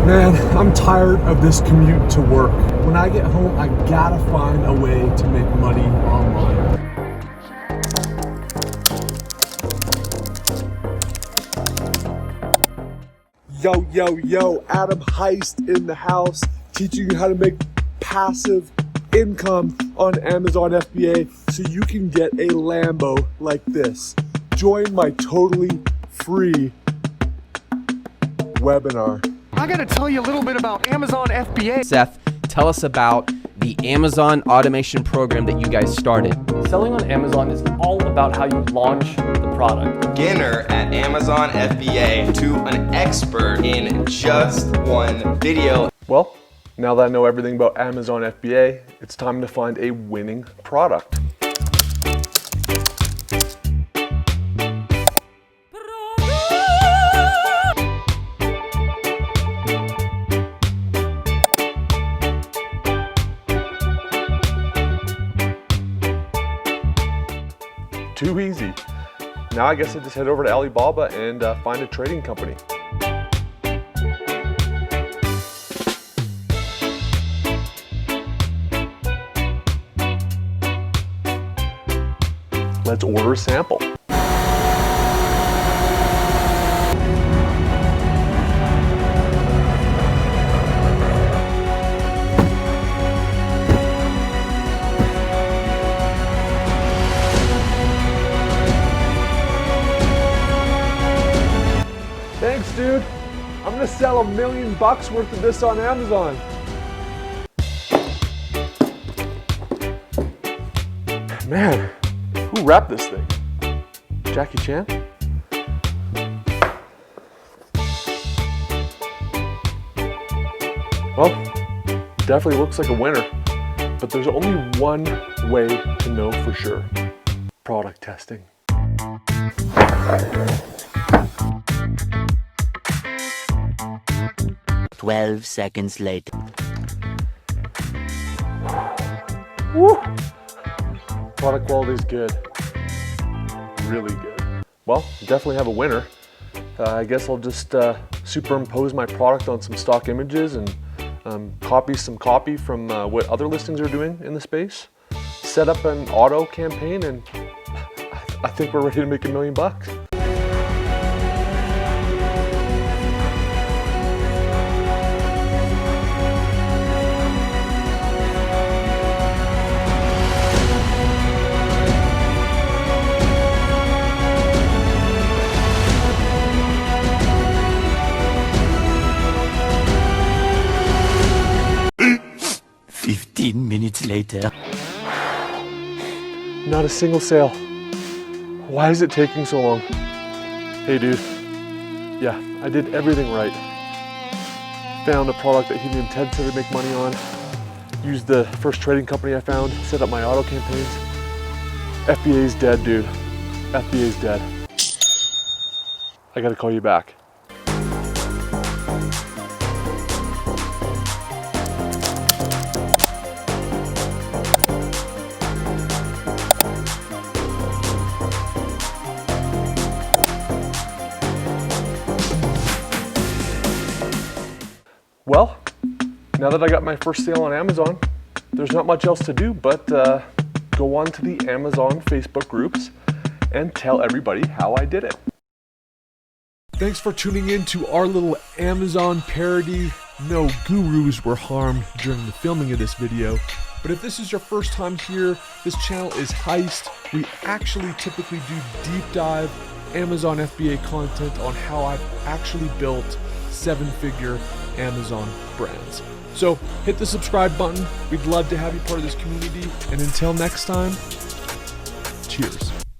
Man, I'm tired of this commute to work. When I get home, I gotta find a way to make money online. Yo, Adam Heist in the house, teaching you how to make passive income on Amazon FBA so you can get a Lambo like this. Join my totally free webinar. I gotta tell you a little bit about Amazon FBA. Seth, tell us about the Amazon automation program that you guys started. Selling on Amazon is all about how you launch the product. Beginner at Amazon FBA to an expert in just one video. Well, now that I know everything about Amazon FBA, it's time to find a winning product. Too easy. Now I guess I just head over to Alibaba and find a trading company. Let's order a sample. Thanks, dude. I'm gonna sell $1 million worth of this on Amazon. Man, who wrapped this thing? Jackie Chan? Well, definitely looks like a winner, but there's only one way to know for sure. Product testing. 12 seconds later. Woo! Product quality is good. Really good. Well, definitely have a winner. I guess I'll just superimpose my product on some stock images and copy some copy from what other listings are doing in the space. Set up an auto campaign, and I think we're ready to make $1 million. 15 minutes later. Not a single sale. Why is it taking so long? Hey dude, yeah, I did everything right. Found a product that Helium said to make money on. Used the first trading company I found, set up my auto campaigns. FBA's dead, dude. FBA's dead. I gotta call you back. Well, now that I got my first sale on Amazon, there's not much else to do but go on to the Amazon Facebook groups and tell everybody how I did it. Thanks for tuning in to our little Amazon parody. No gurus were harmed during the filming of this video. But if this is your first time here, this channel is Heist. We actually typically do deep dive Amazon FBA content on how I've actually built 7-figure Amazon brands. So hit the subscribe button. We'd love to have you part of this community. And until next time, cheers.